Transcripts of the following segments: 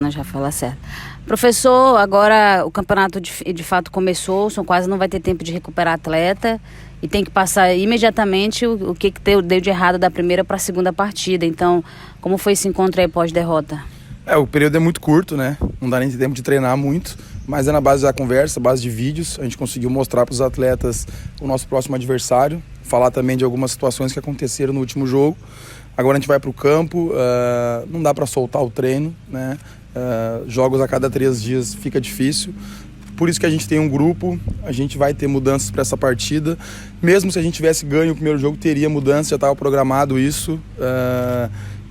Já fala certo. Professor, agora o campeonato de fato começou, o São quase não vai ter tempo de recuperar atleta e tem que passar imediatamente o que deu de errado da primeira para a segunda partida. Então, como foi esse encontro aí pós-derrota? O período é muito curto, né? Não dá nem tempo de treinar muito, mas é na base da conversa, base de vídeos. A gente conseguiu mostrar para os atletas o nosso próximo adversário, falar também de algumas situações que aconteceram no último jogo. Agora a gente vai para o campo, não dá para soltar o treino, né? Jogos a cada 3 dias fica difícil. Por isso que a gente tem um grupo, a gente vai ter mudanças para essa partida. Mesmo se a gente tivesse ganho o primeiro jogo, teria mudança, já estava programado isso.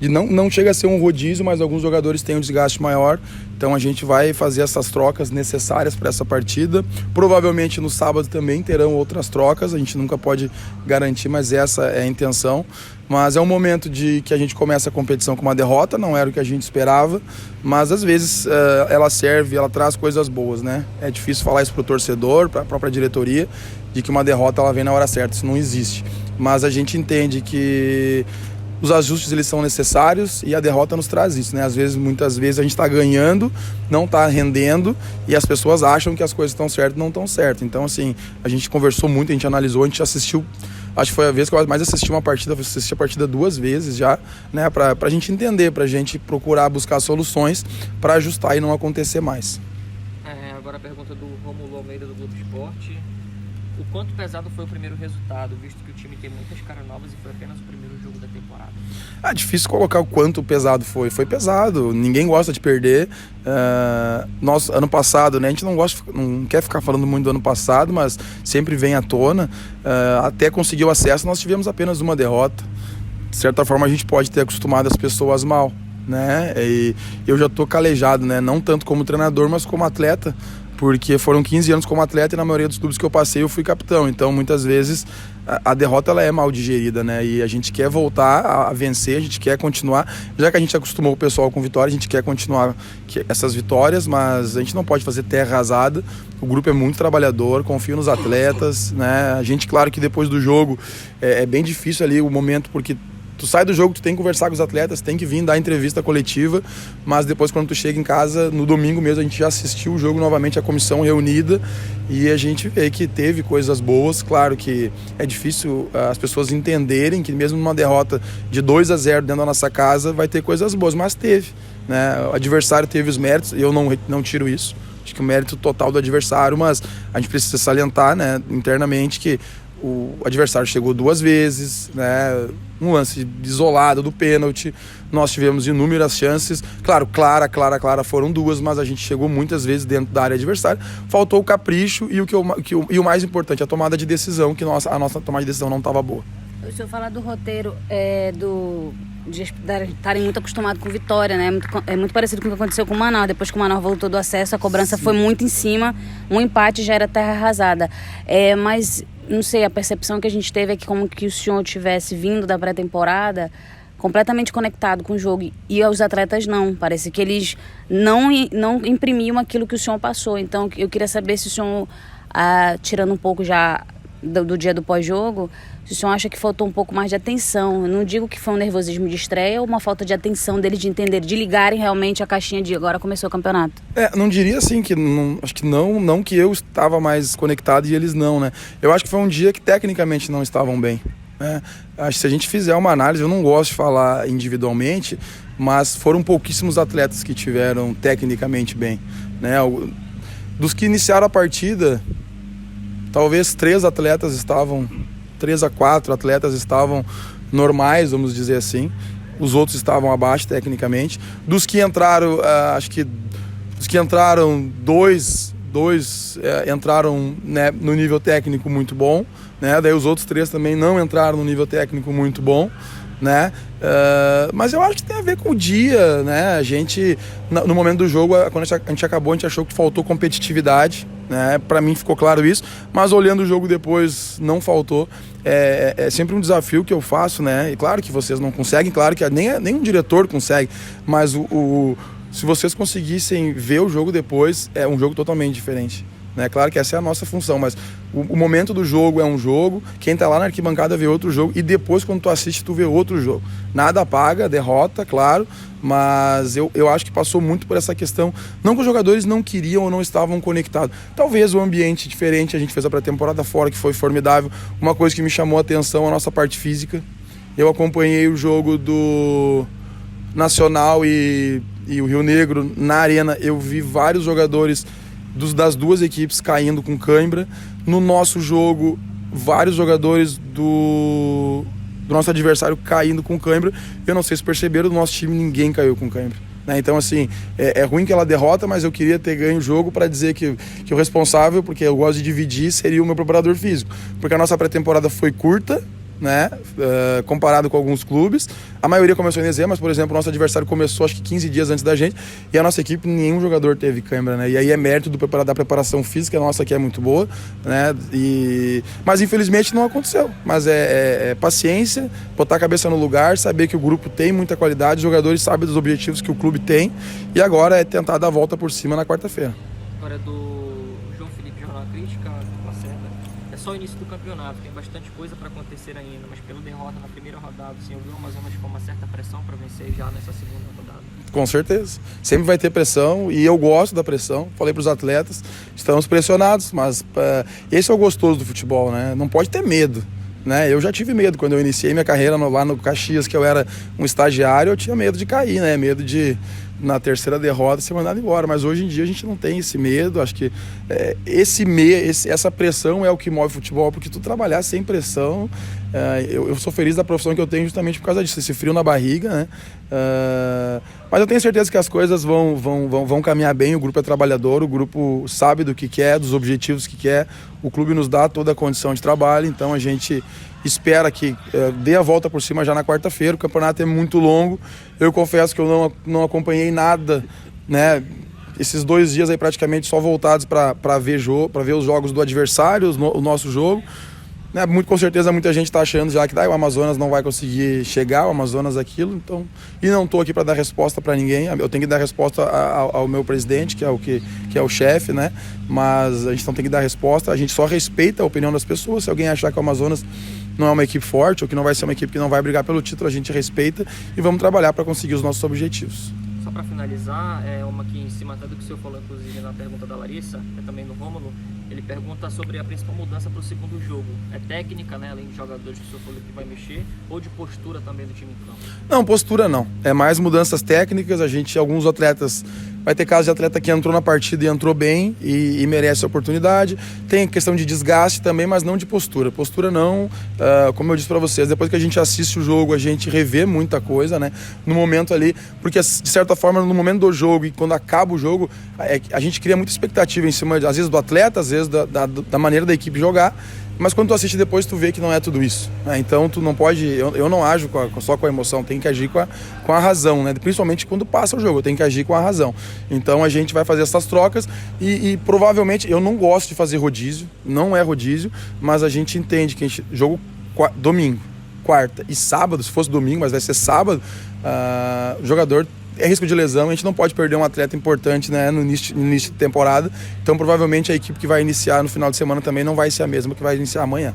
E não chega a ser um rodízio, mas alguns jogadores têm um desgaste maior. Então a gente vai fazer essas trocas necessárias para essa partida. Provavelmente no sábado também terão outras trocas, a gente nunca pode garantir, mas essa é a intenção. Mas é um momento de que a gente começa a competição com uma derrota, não era o que a gente esperava, mas às vezes ela serve, ela traz coisas boas, né? É difícil falar isso para o torcedor, para a própria diretoria, de que uma derrota ela vem na hora certa, isso não existe. Mas a gente entende que os ajustes eles são necessários e a derrota nos traz isso, né? Muitas vezes a gente está ganhando, não está rendendo e as pessoas acham que as coisas estão certas e não estão certas. Então, assim, a gente conversou muito, a gente analisou, a gente assistiu. Acho que foi a vez que eu mais assisti uma partida, assisti a partida 2 vezes já, né? Pra gente entender, pra gente procurar buscar soluções para ajustar e não acontecer mais. Agora a pergunta do Romulo Almeida do Globo Esporte. O quanto pesado foi o primeiro resultado, visto que o time tem muitas caras novas e foi apenas o primeiro jogo da temporada? Difícil colocar o quanto pesado foi. Foi pesado, ninguém gosta de perder. Nós, ano passado, né, a gente não quer ficar falando muito do ano passado, mas sempre vem à tona. Até conseguir o acesso, nós tivemos apenas uma derrota. De certa forma, a gente pode ter acostumado as pessoas mal, né? E eu já estou calejado, né? Não tanto como treinador, mas como atleta, porque foram 15 anos como atleta e na maioria dos clubes que eu passei eu fui capitão. Então muitas vezes a derrota ela é mal digerida, né? E a gente quer voltar a vencer, a gente quer continuar, já que a gente acostumou o pessoal com vitória, a gente quer continuar essas vitórias, mas a gente não pode fazer terra arrasada. O grupo é muito trabalhador, confio nos atletas, né? A gente, claro que depois do jogo é bem difícil ali o momento, porque tu sai do jogo, tu tem que conversar com os atletas, tem que vir dar entrevista coletiva, mas depois quando tu chega em casa, no domingo mesmo, a gente já assistiu o jogo novamente, a comissão reunida, e a gente vê que teve coisas boas. Claro que é difícil as pessoas entenderem que mesmo numa derrota de 2-0 dentro da nossa casa, vai ter coisas boas, mas teve, né? O adversário teve os méritos, e eu não tiro isso, acho que o mérito total do adversário, mas a gente precisa salientar, né, internamente que o adversário chegou 2 vezes, né? Um lance isolado do pênalti, nós tivemos inúmeras chances, claro, clara foram 2, mas a gente chegou muitas vezes dentro da área adversária, faltou o capricho e o mais importante, a tomada de decisão, que a nossa tomada de decisão não estava boa. O senhor fala do roteiro de estarem muito acostumados com vitória, né? É muito parecido com o que aconteceu com o Manaus. Depois que o Manaus voltou do acesso, a cobrança foi muito em cima, um empate já era terra arrasada. Mas, não sei, a percepção que a gente teve é que como que o senhor tivesse vindo da pré-temporada completamente conectado com o jogo, e os atletas não. Parece que eles não imprimiam aquilo que o senhor passou. Então, eu queria saber se o senhor, tirando um pouco já do dia do pós-jogo, se o senhor acha que faltou um pouco mais de atenção. Eu não digo que foi um nervosismo de estreia ou uma falta de atenção deles de entender, de ligarem realmente a caixinha de agora começou o campeonato. Não diria assim que acho que não que eu estava mais conectado e eles não, né? Eu acho que foi um dia que tecnicamente não estavam bem, né? Acho que se a gente fizer uma análise, eu não gosto de falar individualmente, mas foram pouquíssimos atletas que tiveram tecnicamente bem, né? Dos que iniciaram a partida, talvez 3 a 4 atletas estavam normais, vamos dizer assim. Os outros estavam abaixo tecnicamente. Dos que entraram, acho que dos que entraram, dois entraram, né, no nível técnico muito bom, né? Daí os outros 3 também não entraram no nível técnico muito bom, né? Mas eu acho que tem a ver com o dia, né? A gente, no momento do jogo, quando a gente acabou, a gente achou que faltou competitividade, né? Para mim ficou claro isso, mas olhando o jogo depois, não faltou. É sempre um desafio que eu faço, né? E claro que vocês não conseguem, claro que nem um diretor consegue, mas se vocês conseguissem ver o jogo depois, é um jogo totalmente diferente. né? Claro que essa é a nossa função, mas o momento do jogo é um jogo, quem tá lá na arquibancada vê outro jogo, e depois quando tu assiste tu vê outro jogo. Nada apaga, derrota, claro, mas eu acho que passou muito por essa questão, não que os jogadores não queriam ou não estavam conectados, talvez o ambiente diferente, a gente fez a pré-temporada fora, que foi formidável. Uma coisa que me chamou a atenção, a nossa parte física. Eu acompanhei o jogo do Nacional e o Rio Negro na arena, eu vi vários jogadores das duas equipes caindo com cãibra. No nosso jogo, vários jogadores do nosso adversário caindo com cãibra. Eu não sei se perceberam, do nosso time ninguém caiu com cãibra, né? Então, assim, é ruim que ela derrota, mas eu queria ter ganho o jogo para dizer que o responsável, porque eu gosto de dividir, seria o meu preparador físico. Porque a nossa pré-temporada foi curta, né? Comparado com alguns clubes. A maioria começou em dezembro, mas, por exemplo, o nosso adversário começou acho que 15 dias antes da gente, e a nossa equipe, nenhum jogador teve cãibra, né? E aí é mérito da preparação física, a nossa aqui é muito boa, né? Mas infelizmente não aconteceu. Mas é paciência, botar a cabeça no lugar, saber que o grupo tem muita qualidade, os jogadores sabem dos objetivos que o clube tem, e agora é tentar dar a volta por cima na quarta-feira. Agora do João Felipe, Jornal Crítica, Lacerda. É só o início do campeonato, tem bastante coisa para acontecer ainda, mas pela derrota na primeira rodada, assim, eu vi o Amazonas com uma certa pressão para vencer já nessa segunda rodada. Com certeza. Sempre vai ter pressão e eu gosto da pressão. Falei para os atletas, estamos pressionados, mas esse é o gostoso do futebol, né? Não pode ter medo, né? Eu já tive medo quando eu iniciei minha carreira lá no Caxias, que eu era um estagiário, eu tinha medo de cair, né? Medo de, na terceira derrota, ser mandado embora. Mas hoje em dia a gente não tem esse medo. Acho que essa pressão é o que move o futebol, porque tu trabalhar sem pressão, eu sou feliz da profissão que eu tenho justamente por causa disso, esse frio na barriga, né? Mas eu tenho certeza que as coisas vão caminhar bem. O grupo é trabalhador, o grupo sabe do que quer, dos objetivos que quer, o clube nos dá toda a condição de trabalho, então a gente espera que dê a volta por cima já na quarta-feira. O campeonato é muito longo, eu confesso que eu não acompanhei nada, né? Esses 2 dias aí praticamente só voltados para ver os jogos do adversário, o nosso jogo, né? Com certeza muita gente está achando já que o Amazonas não vai conseguir chegar, o Amazonas aquilo, então, e não estou aqui para dar resposta para ninguém. Eu tenho que dar resposta ao meu presidente, que é o chefe, né? Mas a gente não tem que dar resposta, a gente só respeita a opinião das pessoas. Se alguém achar que o Amazonas não é uma equipe forte ou que não vai ser uma equipe que não vai brigar pelo título, a gente respeita e vamos trabalhar para conseguir os nossos objetivos. Só para finalizar, uma aqui em cima até do que o senhor falou, inclusive na pergunta da Larissa, também do Rômulo, ele pergunta sobre a principal mudança para o segundo jogo. É técnica, né, além de jogadores que o senhor falou que vai mexer, ou de postura também do time em campo? Não, postura não. É mais mudanças técnicas. Alguns atletas, vai ter caso de atleta que entrou na partida e entrou bem e merece a oportunidade. Tem questão de desgaste também, mas não de postura. Postura não, como eu disse para vocês, depois que a gente assiste o jogo, a gente revê muita coisa, né? No momento ali, porque de certa forma, no momento do jogo e quando acaba o jogo, a gente cria muita expectativa em cima, às vezes do atleta, às vezes da maneira da equipe jogar. Mas quando tu assiste depois, tu vê que não é tudo isso, né? Então tu não pode, eu não ajo só com a emoção, tem que agir com a razão, né? Principalmente quando passa o jogo, eu tenho que agir com a razão. Então a gente vai fazer essas trocas e provavelmente, eu não gosto de fazer rodízio, não é rodízio, mas a gente entende que jogo domingo, quarta e sábado, se fosse domingo, mas vai ser sábado, o jogador é risco de lesão, a gente não pode perder um atleta importante, né, no início de temporada. Então provavelmente a equipe que vai iniciar no final de semana também não vai ser a mesma que vai iniciar amanhã.